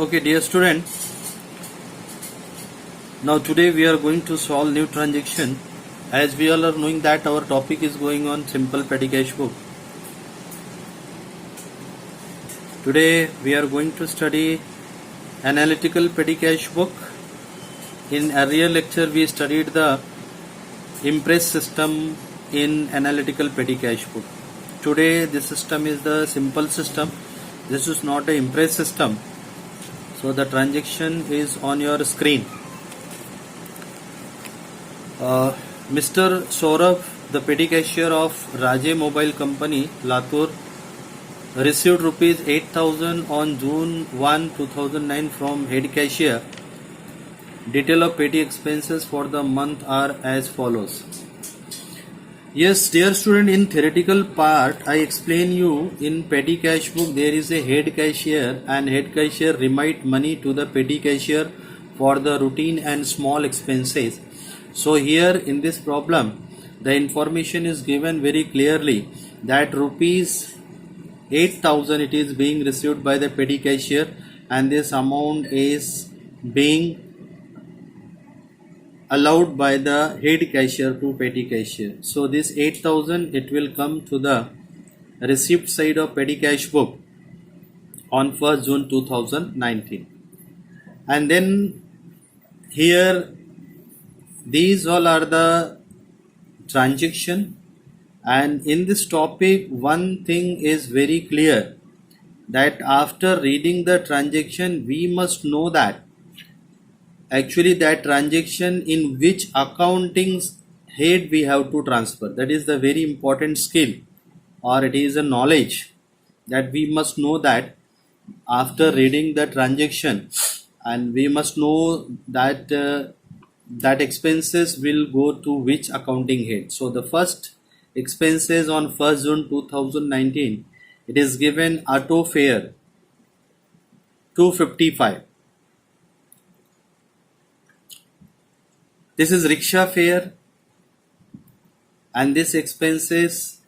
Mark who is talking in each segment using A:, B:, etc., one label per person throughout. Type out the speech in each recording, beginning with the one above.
A: Okay, dear student, now today we are going to solve new transaction. As we all are knowing that our topic is going on simple petty cash book. Today we are going to study analytical petty cash book. In earlier lecture we studied the impress system in analytical petty cash book. Today this system is the simple system. This is not a impress system. So the transaction is on your screen. Mr. Saurabh, the petty cashier of Raje Mobile Company, Latur, received rupees 8,000 on June 1, 2009 from head cashier. Detail of petty expenses for the month are as follows. Yes, dear student, in theoretical part, I explain you in petty cash book there is a head cashier and head cashier remit money to the petty cashier for the routine and small expenses. So here in this problem, the information is given very clearly that rupees 8,000 it is being received by the petty cashier and this amount is being allowed by the head cashier to petty cashier. So this 8,000 it will come to the receipt side of petty cash book on 1st June 2019. And then here these all are the transaction, and in this topic one thing is very clear that after reading the transaction we must know that actually that transaction in which accounting head we have to transfer. That is the very important skill, or it is a knowledge that we must know that after reading the transaction, and we must know that that expenses will go to which accounting head. So the first expenses on 1st June 2019, it is given auto fare 255. This is rickshaw fare, and this expenses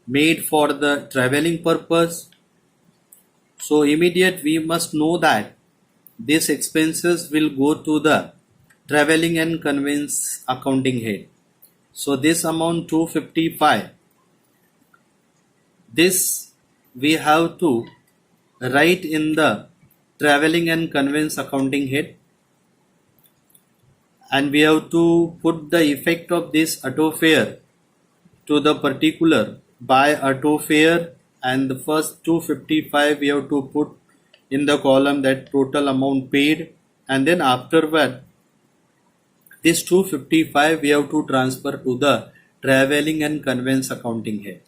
A: made for the traveling purpose. So immediate we must know that these expenses will go to the traveling and conveyance accounting head. So this amount 255, this we have to write in the traveling and conveyance accounting head, and we have to put the effect of this auto fare to the particular by auto fare, and the first 255 we have to put in the column that total amount paid, and then afterward this 255 we have to transfer to the traveling and conveyance accounting head.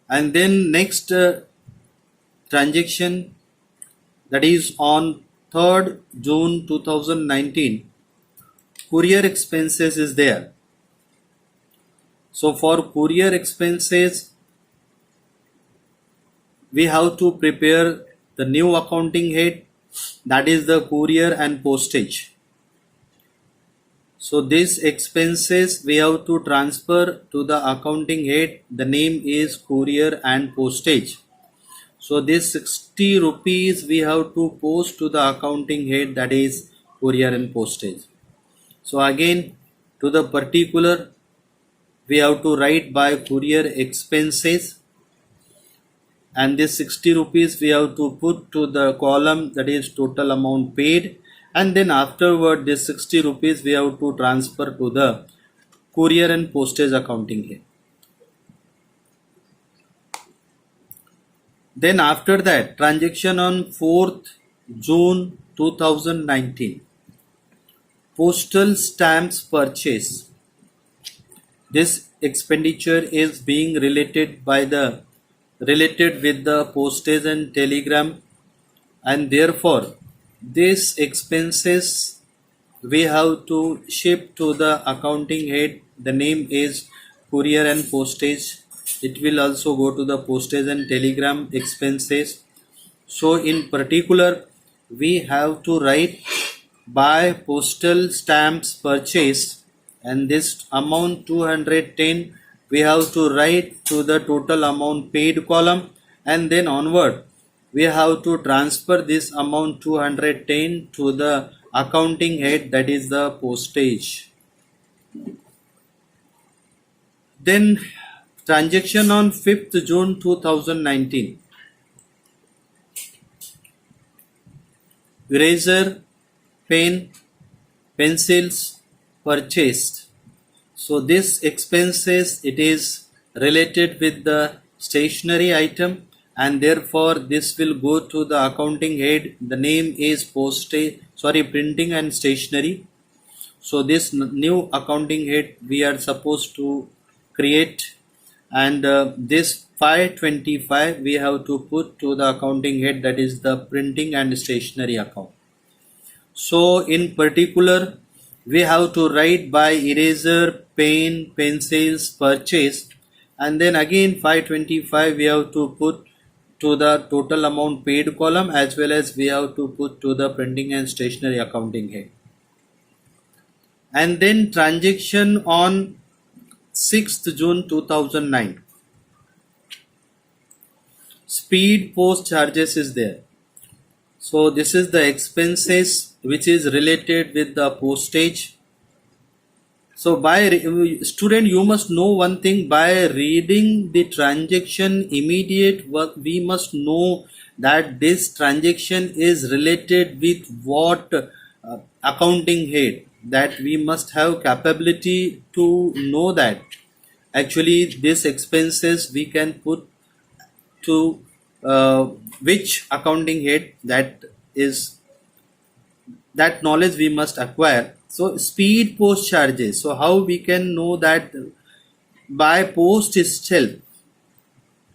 A: And then next transaction, that is on 3rd June 2019, courier expenses is there. So for courier expenses we have to prepare the new accounting head, that is the courier and postage. So these expenses we have to transfer to the accounting head, the name is courier and postage. So this 60 rupees we have to post to the accounting head, that is courier and postage. So again to the particular we have to write by courier expenses, and this 60 rupees we have to put to the column that is total amount paid, and then afterward this 60 rupees we have to transfer to the courier and postage accounting head. Then after that transaction on 4th June 2019, postal stamps purchase. This expenditure is being related with the postage and telegram, and therefore these expenses we have to ship to the accounting head, the name is courier and postage. It will also go to the postage and telegram expenses. So in particular we have to write by postal stamps purchase, and this amount 210 we have to write to the total amount paid column, and then onward we have to transfer this amount 210 to the accounting head, that is the postage. Then transaction on 5th June 2019. Eraser, pen, pencils purchased. So this expenses, it is related with the stationery item, and therefore this will go to the accounting head. The name is printing and stationery. So this new accounting head we are supposed to create, and this 525 we have to put to the accounting head, that is the printing and stationery account. So in particular we have to write by eraser, pen, pencils purchased, and then again 525 we have to put to the total amount paid column, as well as we have to put to the printing and stationery accounting head. And then transaction on 6th June 2009. Speed post charges is there. So this is the expenses which is related with the postage. So student, you must know one thing: by reading the transaction immediate work, we must know that this transaction is related with what accounting head, that we must have capability to know that actually this expenses we can put to which accounting head, that knowledge we must acquire. So speed post charges, so how we can know that? By post itself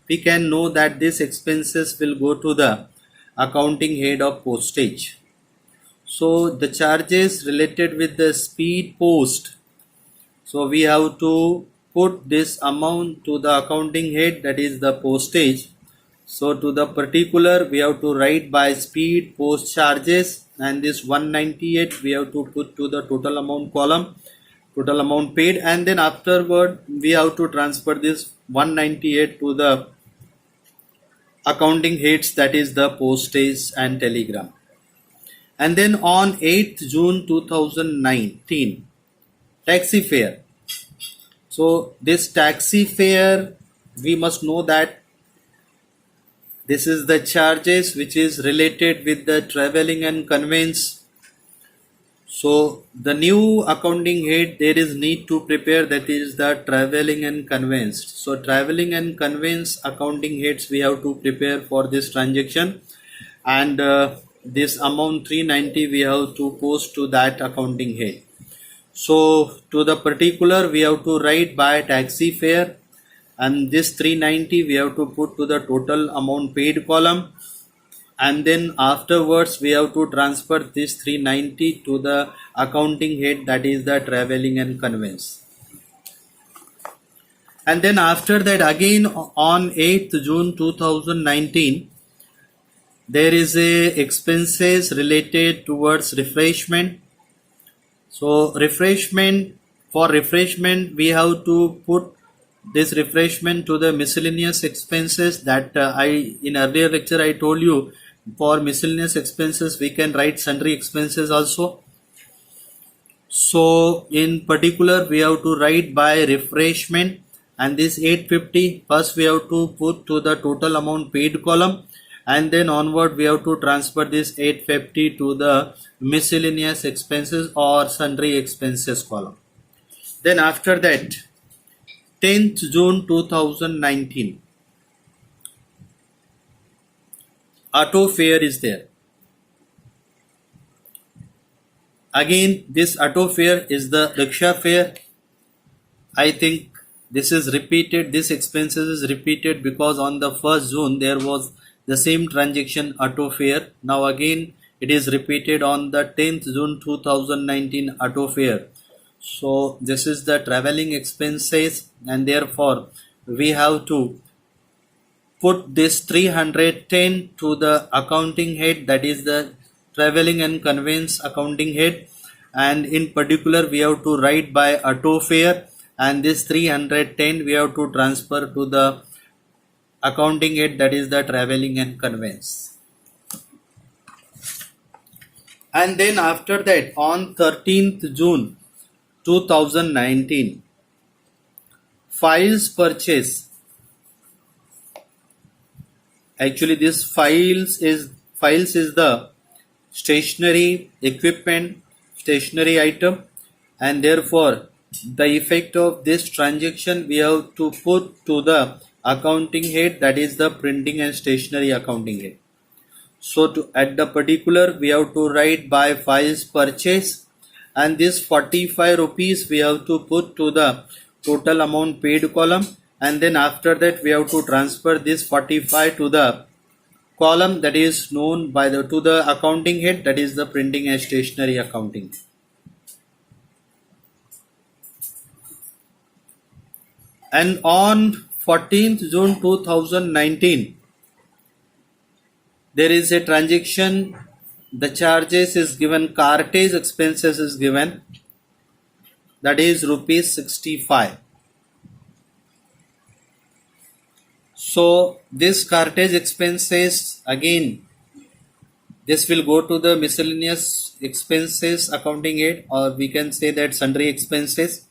A: we can know that this expenses will go to the accounting head of postage. So the charges related with the speed post, so we have to put this amount to the accounting head, that is the postage. So to the particular we have to write by speed post charges, and this 198 we have to put to the total amount column, total amount paid, and then afterward we have to transfer this 198 to the accounting heads, that is the postage and telegram. And then on 8th June 2019, taxi fare. So this taxi fare, we must know that this is the charges which is related with the traveling and conveyance. So the new accounting head there is need to prepare, that is the traveling and conveyance. So traveling and conveyance accounting heads we have to prepare for this transaction, and this amount 390 we have to post to that accounting head. So to the particular we have to write by taxi fare, and this 390 we have to put to the total amount paid column, and then afterwards we have to transfer this 390 to the accounting head, that is the traveling and conveyance. And then after that again on 8th June 2019 there is a expenses related towards refreshment. So for refreshment we have to put this refreshment to the miscellaneous expenses, that in earlier lecture I told you, for miscellaneous expenses we can write sundry expenses also. So in particular we have to write by refreshment, and this 850 first we have to put to the total amount paid column, and then onward we have to transfer this 850 to the miscellaneous expenses or sundry expenses column. Then after that 10th June 2019, auto fare is there. Again this auto fare is the rickshaw fare. I think this is repeated, this expenses is repeated because on the 1st June there was the same transaction auto fare. Now again it is repeated on the 10th June 2019 auto fare. So this is the traveling expenses, and therefore we have to put this 310 to the accounting head, that is the traveling and conveyance accounting head, and in particular we have to write by auto fare, and this 310 we have to transfer to the accounting head, that is the traveling and conveyance. And then after that, on 13th June 2019, files purchase. Actually, this files is the stationary equipment, stationary item, and therefore the effect of this transaction we have to put to the accounting head, that is the printing and stationery accounting head. So to at the particular we have to write by files purchase, and this 45 rupees we have to put to the total amount paid column, and then after that we have to transfer this 45 to the column that is known by the to the accounting head, that is the printing and stationery accounting. And on 14th June 2019, there is a transaction, the charges is given, cartage expenses is given, that is rupees 65. So this cartage expenses, again this will go to the miscellaneous expenses accounting head, or we can say that sundry expenses.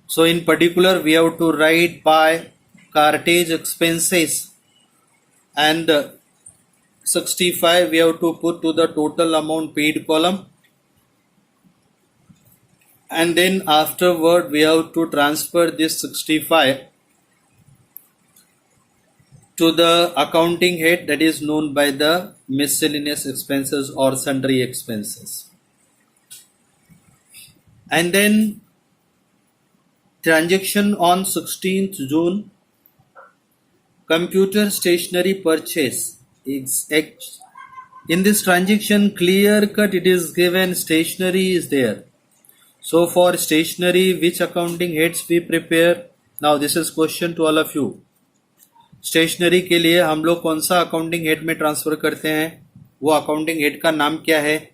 A: So in particular we have to write by cartage expenses, and 65 we have to put to the total amount paid column, and then afterward we have to transfer this 65 to the accounting head, that is known by the miscellaneous expenses or sundry expenses. And then transaction on 16th June, computer stationery purchase. In this transaction, clear cut it is given stationery is there. So for stationery, which accounting heads we prepare? Now this is question to all of you. Stationery के लिए हम लोग कौन सा accounting head में transfer करते हैं, वो अकाउंटिंग हेड का नाम क्या है?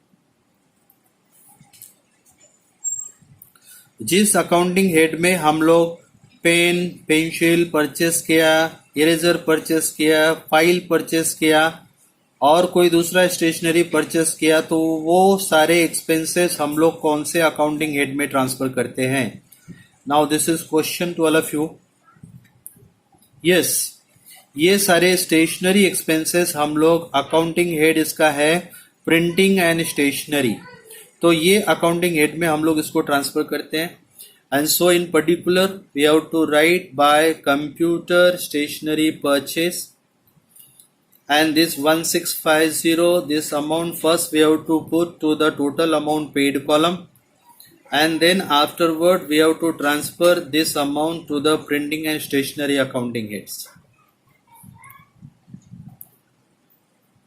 A: जिस अकाउंटिंग हेड में हम लोग पेन, पेंसिल परचेस किया, इरेजर परचेस किया, फाइल परचेस किया और कोई दूसरा स्टेशनरी परचेस किया, तो वो सारे एक्सपेंसेस हम लोग कौन से अकाउंटिंग हेड में ट्रांसफर करते हैं? Now this is question to all of you. Yes, ये सारे स्टेशनरी एक्सपेंसेस हम लोग अकाउंटिंग हेड इसका है प्रिंटिंग एंड स्टेशनरी, तो ये अकाउंटिंग हेड में हम लोग इसको ट्रांसफर करते हैं. And so in particular we have to write by computer stationery purchase, and this 1650, this amount first we have to put to the total amount paid column, and then afterward we have to transfer this amount to the printing and stationery accounting heads.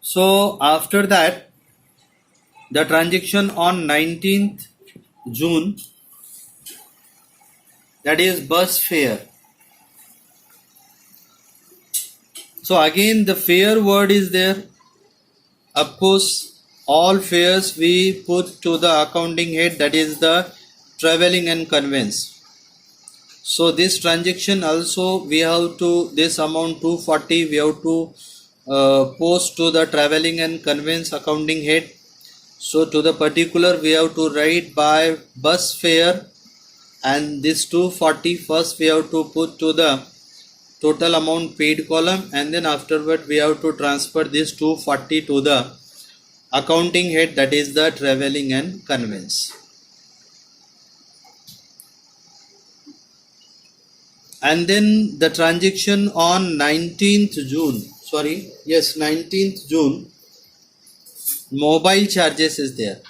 A: So after that, the transaction on 19th June, that is bus fare. So again the fare word is there. Of course all fares we put to the accounting head, that is the traveling and conveyance. So this transaction also we have to, this amount 240 we have to post to the traveling and conveyance accounting head. So to the particular we have to write by bus fare, and this 240 first we have to put to the total amount paid column, and then afterward we have to transfer this 240 to the accounting head, that is the traveling and conveyance. And then the transaction on 19th June, 19th June, mobile charges is there.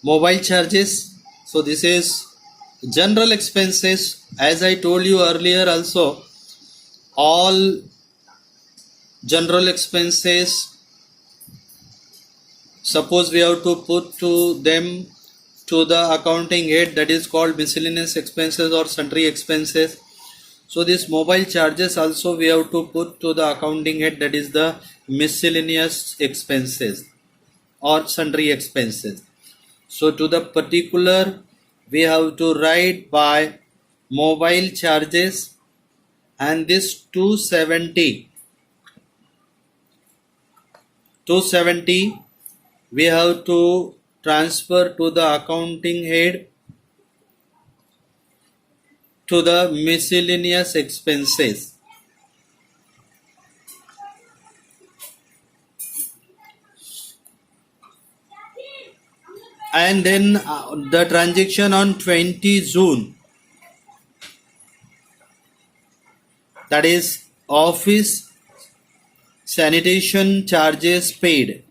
A: Mobile charges, so this is general expenses. As I told you earlier also, all general expenses, suppose we have to put to them to the accounting head, that is called miscellaneous expenses or sundry expenses. So this mobile charges also we have to put to the accounting head, that is the miscellaneous expenses or sundry expenses. So to the particular we have to write by mobile charges, and this 270 we have to transfer to the accounting head to the miscellaneous expenses. And then the transaction on 20 June, that is office sanitation charges paid.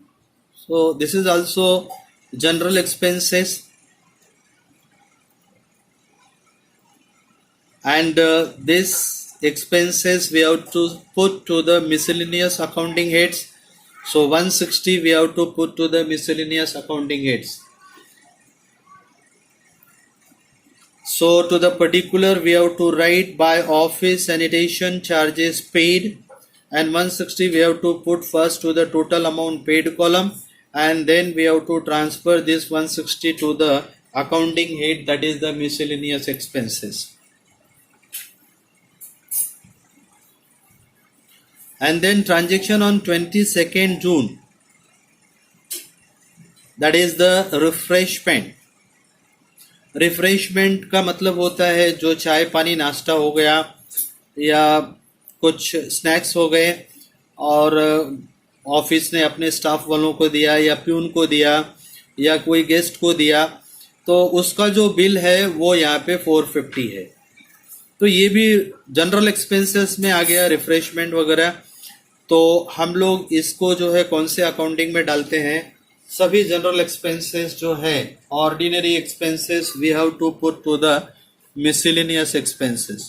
A: So this is also general expenses, and this expenses we have to put to the miscellaneous accounting heads. So 160 we have to put to the miscellaneous accounting heads. So to the particular we have to write by office sanitation charges paid, and 160 we have to put first to the total amount paid column, and then we have to transfer this 160 to the accounting head, that is the miscellaneous expenses. And then transaction on 22nd June, that is the refreshment. Refreshment का मतलब होता है जो चाय पानी नाश्ता हो गया या कुछ स्नैक्स हो गए और ऑफिस ने अपने स्टाफ वालों को दिया या प्यून को दिया या कोई गेस्ट को दिया, तो उसका जो बिल है वो यहाँ पे 450 है. तो ये भी जनरल एक्सपेंसेस में आ गया रिफ्रेशमेंट वगैरह. तो हम लोग इसको जो है कौन से अकाउंटिंग में डालते हैं, सभी जनरल एक्सपेंसेस जो है ordinary expenses we have to put to the miscellaneous expenses.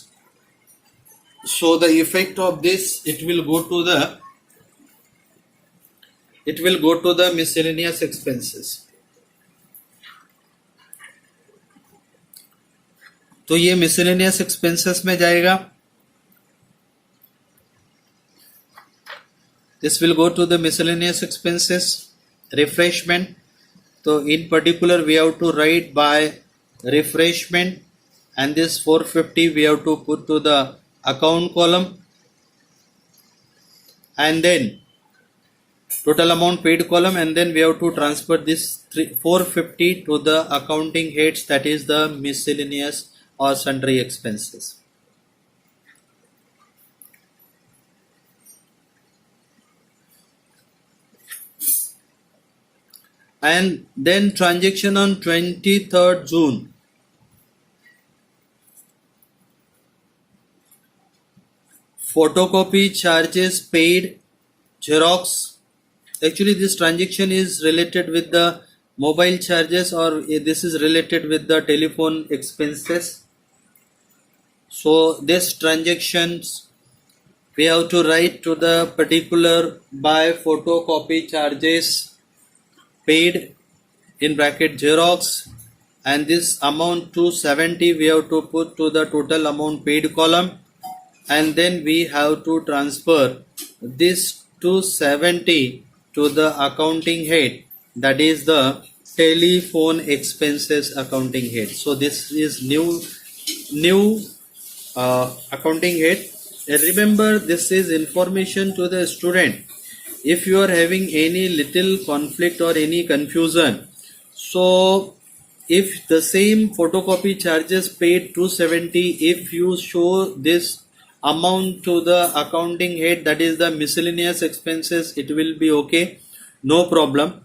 A: So the effect of this it will go to the miscellaneous expenses. तो ये मिसलेनियस एक्सपेंसेस में जाएगा. This will go to the miscellaneous expenses. Refreshment, so in particular we have to write by refreshment, and this 450 we have to put to the account column, and then total amount paid column, and then we have to transfer this 450 to the accounting heads, that is the miscellaneous or sundry expenses. And then transaction on 23rd June. Photocopy charges paid, Xerox. Actually this transaction is related with the mobile charges, or this is related with the telephone expenses. So this transactions we have to write to the particular by photocopy charges paid in bracket Xerox, and this amount 270 we have to put to the total amount paid column, and then we have to transfer this 270 to the accounting head, that is the telephone expenses accounting head. So this is new accounting head. And remember, this is information to the student. If you are having any little conflict or any confusion, so if the same photocopy charges paid 270, if you show this amount to the accounting head, that is the miscellaneous expenses, it will be okay, no problem.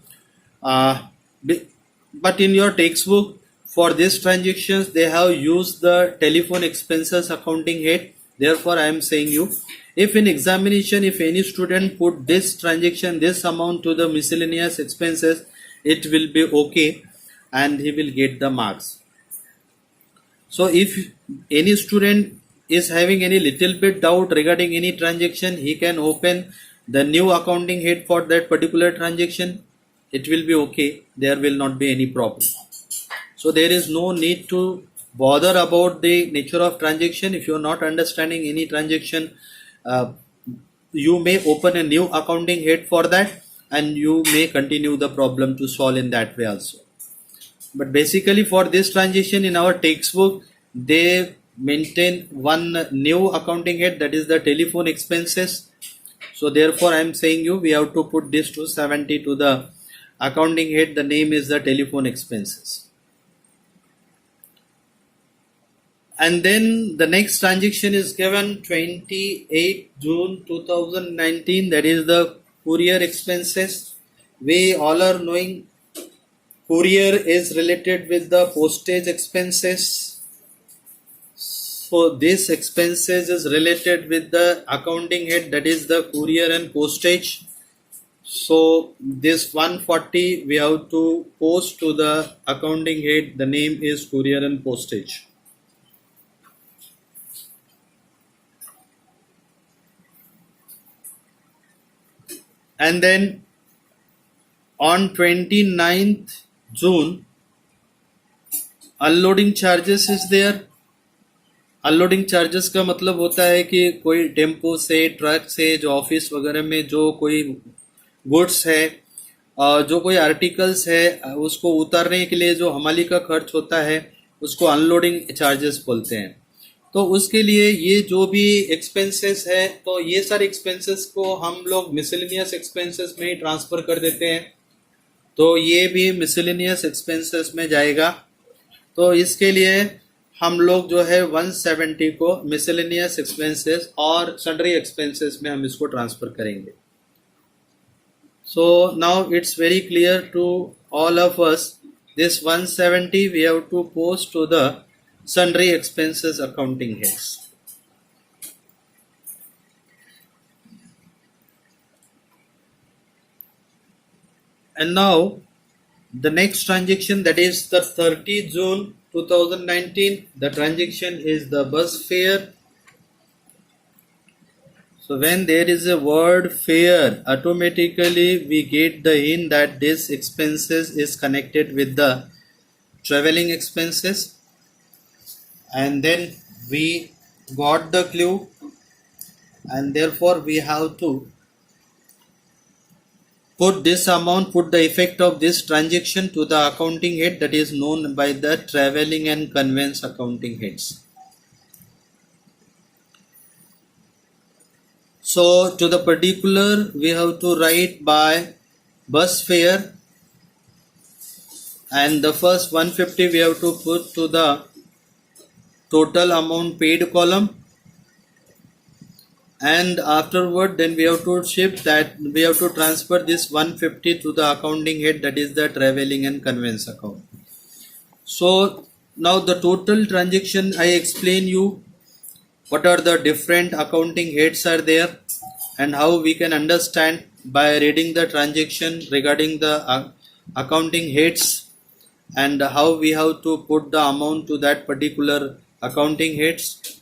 A: But in your textbook for these transactions they have used the telephone expenses accounting head. Therefore I am saying you, if in examination if any student put this transaction, this amount to the miscellaneous expenses, it will be okay and he will get the marks. So if any student is having any little bit doubt regarding any transaction, he can open the new accounting head for that particular transaction. It will be okay, there will not be any problem. So there is no need to bother about the nature of transaction. If you are not understanding any transaction, you may open a new accounting head for that, and you may continue the problem to solve in that way also. But basically for this transaction in our textbook, they maintain one new accounting head, that is the telephone expenses. So therefore I am saying you we have to put this 270 to the accounting head. The name is the telephone expenses. And then the next transaction is given 28 June 2019, that is the courier expenses. We all are knowing courier is related with the postage expenses. So this expenses is related with the accounting head, that is the courier and postage. So this 140 we have to post to the accounting head. The name is courier and postage. And then on 29th June, unloading charges is there. Unloading charges का मतलब होता है कि कोई tempo से, truck से, जो office वगैरह में जो कोई गुड्स है, जो कोई आर्टिकल्स है, उसको उतारने के लिए जो हमाली का खर्च होता है उसको अनलोडिंग चार्जेस बोलते हैं. तो उसके लिए ये जो भी एक्सपेंसेस है, तो ये सारे एक्सपेंसेस को हम लोग मिसलेनियस एक्सपेंसेस में ही ट्रांसफर कर देते हैं. तो ये भी मिसलेनियस एक्सपेंसेस में जाएगा. तो इसके लिए हम लोग जो है 170 को मिसलेनियस एक्सपेंसेस और सन्ड्री एक्सपेंसेस में हम इसको ट्रांसफर करेंगे. So now it's very clear to all of us. This 170 we have to post to the sundry expenses accounting heads. And now the next transaction, that is the 30 June 2019. The transaction is the bus fare. So when there is a word fare, automatically we get the hint that this expenses is connected with the traveling expenses. And then we got the clue, and therefore we have to put this amount, put the effect of this transaction to the accounting head, that is known by the traveling and conveyance accounting heads. So to the particular we have to write by bus fare, and the first 150 we have to put to the total amount paid column, and afterward then we have to shift that, we have to transfer this 150 to the accounting head, that is the traveling and conveyance account. So now the total transaction, I explain you what are the different accounting heads are there and how we can understand by reading the transaction regarding the accounting heads, and how we have to put the amount to that particular accounting heads.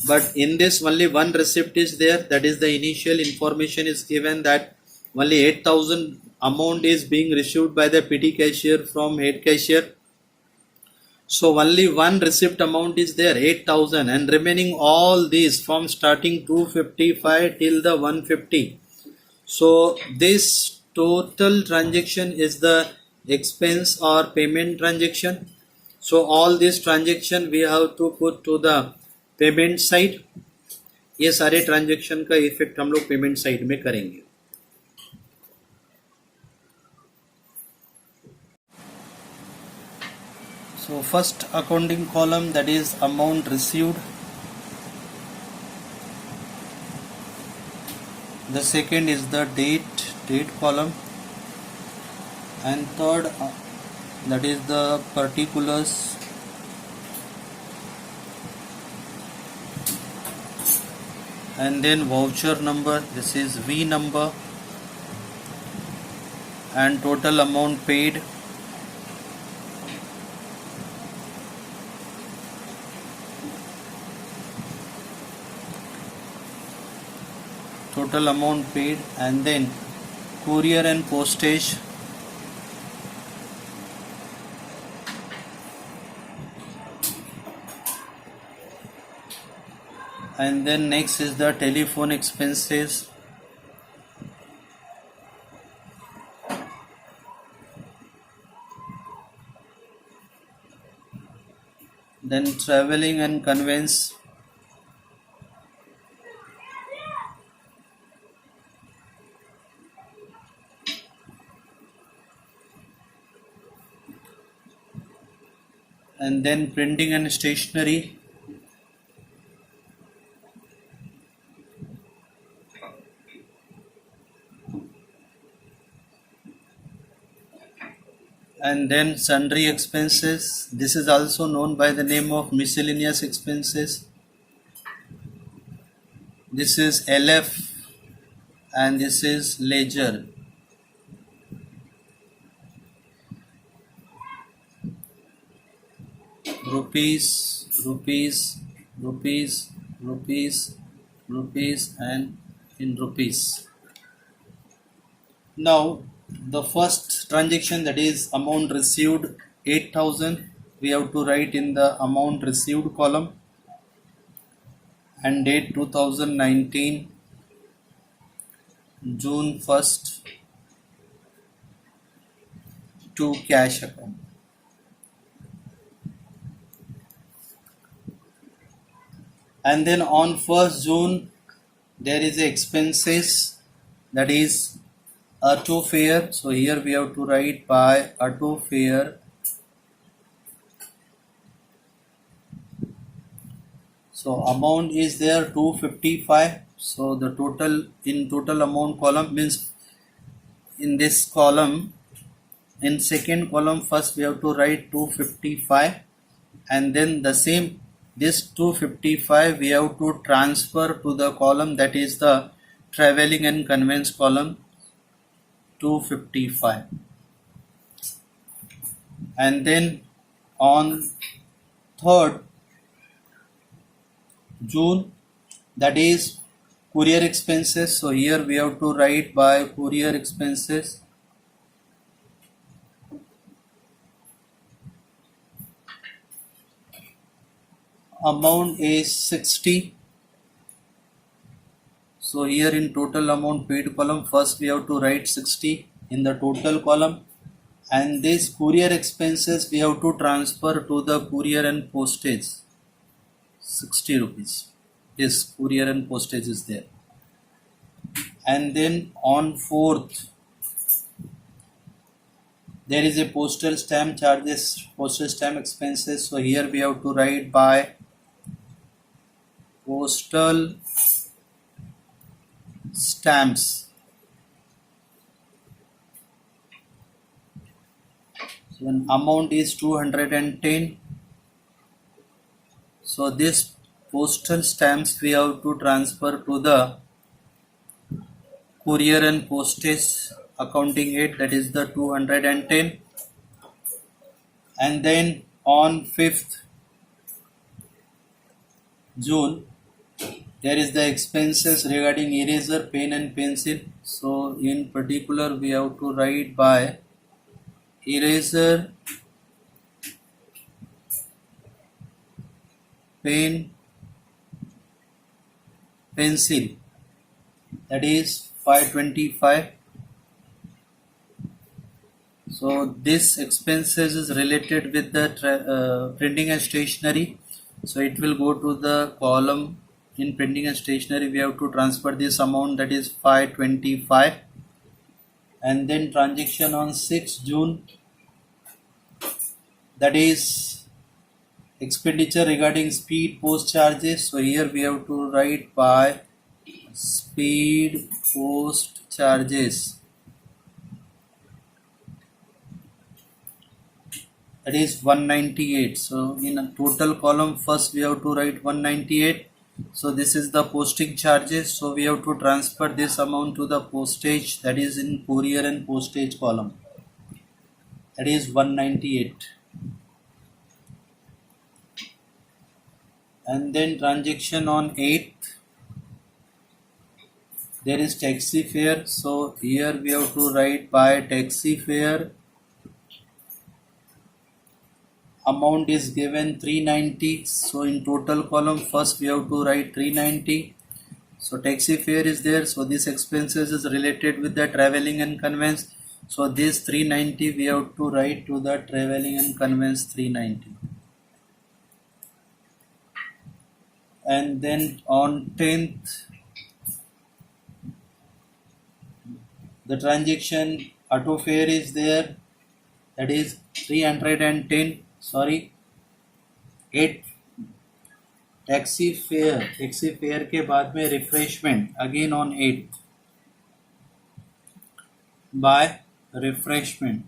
A: But in this only one receipt is there, that is the initial information is given that only 8,000 amount is being received by the petty cashier from head cashier. So only one receipt amount is there, 8,000, and remaining all these from starting 255 till the 150. So this total transaction is the expense or payment transaction. So all this transaction we have to put to the payment side. ये सारे transaction का effect हम लोग payment side में करेंगे. So first accounting column, that is amount received. The second is the date column, and third that is the particulars, and then voucher number, this is V number, and total amount paid, and then courier and postage, and then next is the telephone expenses, then traveling and conveyance, and then printing and stationery, and then sundry expenses. This is also known by the name of miscellaneous expenses. This is LF and this is ledger. Rupees, rupees, rupees, rupees, rupees, and in rupees. Now the first transaction, that is amount received 8,000, we have to write in the amount received column, and date 2019 June 1st to cash account. And then on 1st June there is a expenses, that is auto fare. So here we have to write by auto fare. So amount is there 255. So the total in total amount column means in this column, in second column first we have to write 255, and then the same this 255 we have to transfer to the column, that is the traveling and conveyance column, 255. And then on 3rd June, that is courier expenses. So here we have to write by courier expenses. Amount is 60. So here in total amount paid column, first we have to write 60 in the total column, and this courier expenses we have to transfer to the courier and postage, 60 rupees. This courier and postage is there. And then on 4th there is a postal stamp charges, postal stamp expenses. So here we have to write by postal stamps. So an amount is 210. So this postal stamps we have to transfer to the courier and postage accounting head, that is the 210. And then on 5th June there is the expenses regarding eraser, pen and pencil. So in particular we have to write by eraser, pen, pencil, that is 525. So this expenses is related with the printing and stationery. So it will go to the column in printing and stationery. We have to transfer this amount, that is 525. And then transaction on 6th June, that is expenditure regarding speed post charges. So here we have to write by speed post charges, that is 198. So in a total column first we have to write 198. So this is the posting charges. So we have to transfer this amount to the postage, that is in courier and postage column, that is 198. And then transaction on 8th there is taxi fare. So here we have to write by taxi fare. Amount is given 390. So in total column first we have to write 390. So taxi fare is there. So this expenses is related with the traveling and conveyance. So this 390 we have to write to the traveling and conveyance 390. and then on 10th the transaction auto fare is there, that is 310, sorry 8 taxi fare के बाद में refreshment again on 8 by refreshment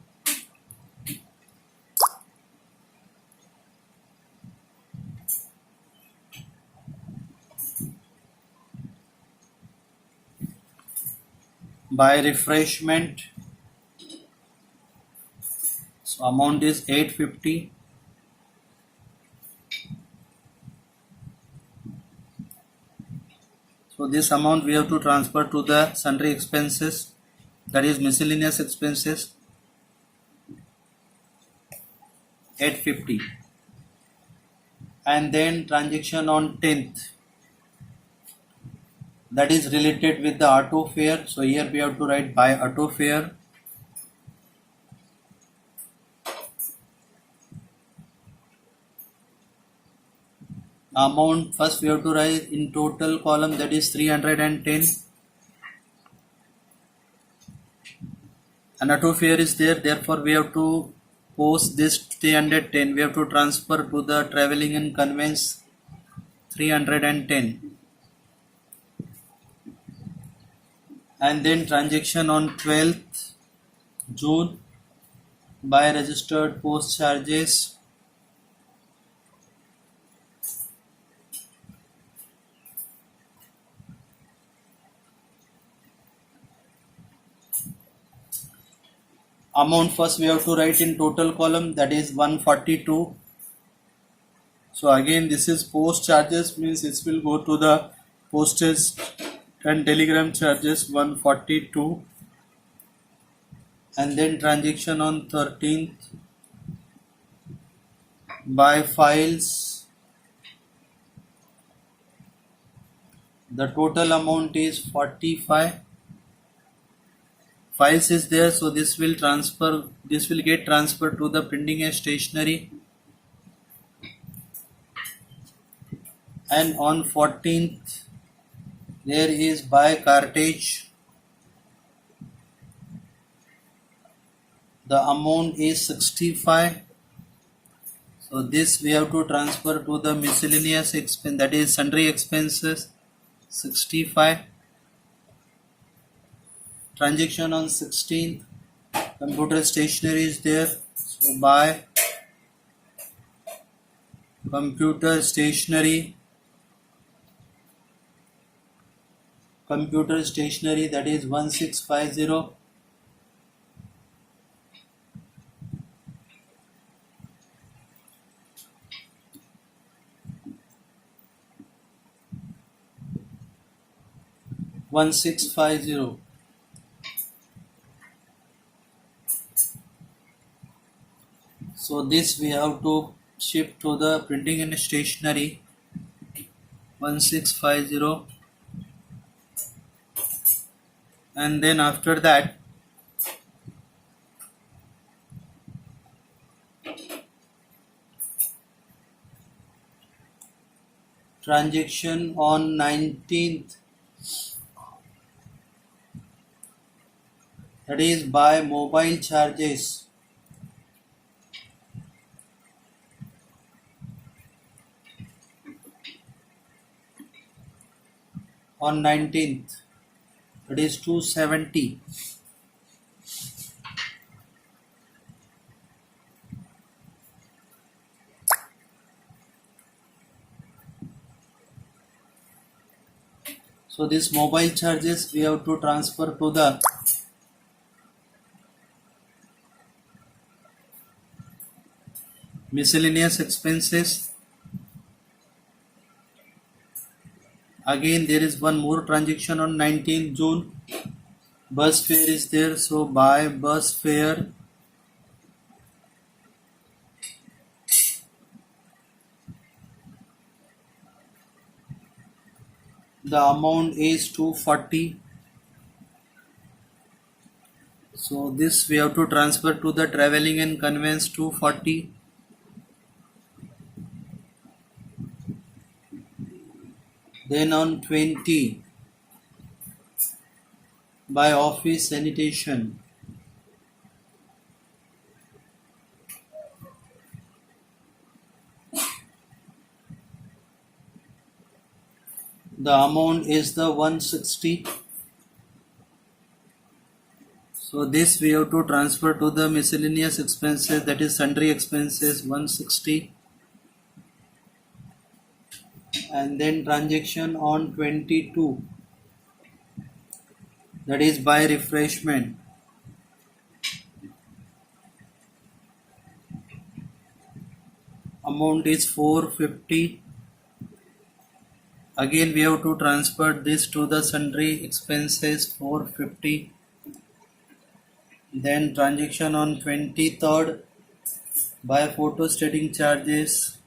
A: so amount is 850. So this amount we have to transfer to the sundry expenses, that is miscellaneous expenses, 850, and then transaction on 10th, that is related with the auto fare. So here we have to write by auto fare. Amount first we have to write in total column, that is 310. An auto fare is there, therefore we have to post this 310, we have to transfer to the traveling and conveyance 310, and then transaction on 12th June by registered post charges, amount first we have to write in total column, that is 142. So again this is post charges, means it will go to the postage and telegram charges 142, and then transaction on 13th by files, the total amount is 45. Files is there, so this will get transferred to the printing and stationery, and on 14th there is by cartage, the amount is 65. So this we have to transfer to the miscellaneous expense, that is sundry expenses, 65. Transaction on 16th, computer stationery is there, so buy computer stationery, that is 1650. So this we have to shift to the printing and stationery 1650, and then after that transaction on 19th, that is by mobile charges, on 19th, that is 270. So this mobile charges we have to transfer to the miscellaneous expenses. Again there is one more transaction on 19th June, bus fare is there, so buy bus fare, the amount is 240. So this we have to transfer to the traveling and conveyance 240. Then on 20, by office sanitation, the amount is the 160. So this we have to transfer to the miscellaneous expenses, that is sundry expenses, 160. And then transaction on 22, that is by refreshment, amount is 450. Again we have to transfer this to the sundry expenses, 450. Then transaction on 23rd, by photo stating charges,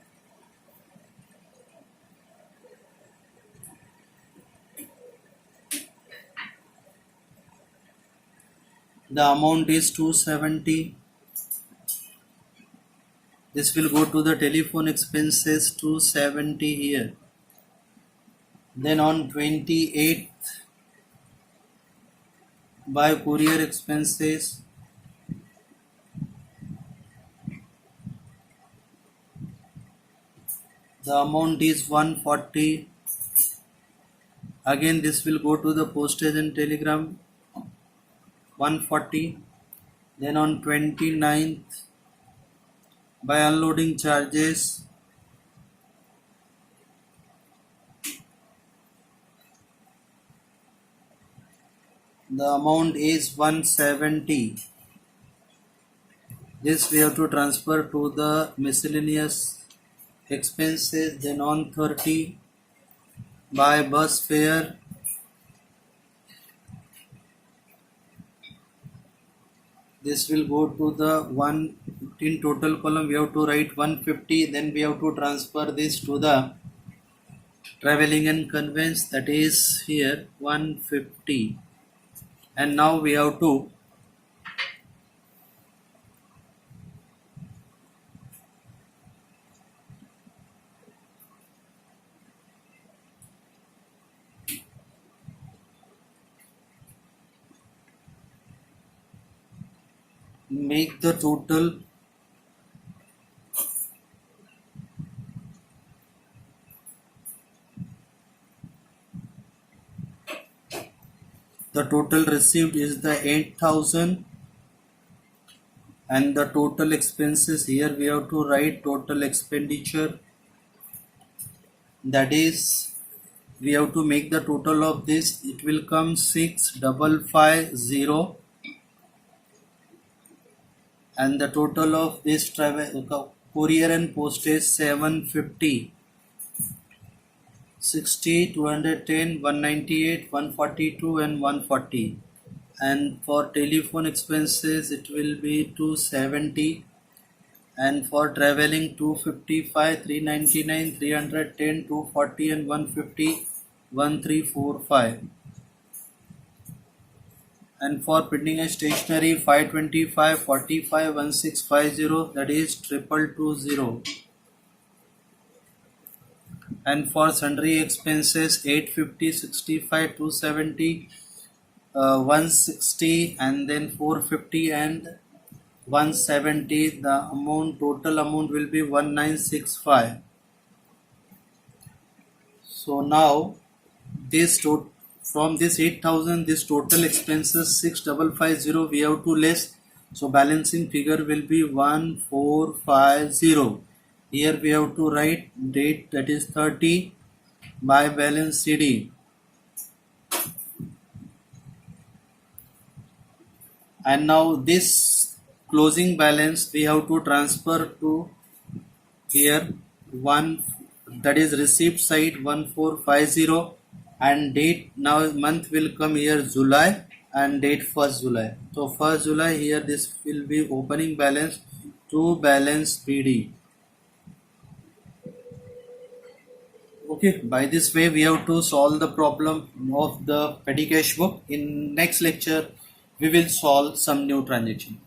A: the amount is 270. This will go to the telephone expenses, 270 here. Then on 28th, by courier expenses, the amount is 140. Again this will go to the postage and telegram, 140. Then on 29th, by unloading charges, the amount is 170. This we have to transfer to the miscellaneous expenses. Then on 30, by bus fare, this will go to the one in total column. We have to write 150. Then we have to transfer this to the traveling and conveyance, that is here 150. And now we have to make the total received is the 8,000, and the total expenses, here we have to write total expenditure, that is we have to make the total of this. It will come 6,550, and the total of this courier and postage 750, 60, 210, 198, 142 and 140. And for telephone expenses it will be 270, and for traveling 255, 399, 310, 240 and 150, 1345. And for printing and stationery 525, 45, 1650, that is 2220. And for sundry expenses 850, 65, 270, 160 and then 450 and 170. The total amount will be 1965. So now from this 8,000, this total expenses 6,550 we have to less. So balancing figure will be 1450. Here we have to write date, that is 30, by balance CD. And now this closing balance we have to transfer to here that is receipt side 1450, and date, now month will come here July, and date 1st July. So 1st July, here this will be opening balance to balance PD. Okay, by this way we have to solve the problem of the petty cash book. In next lecture we will solve some new transaction.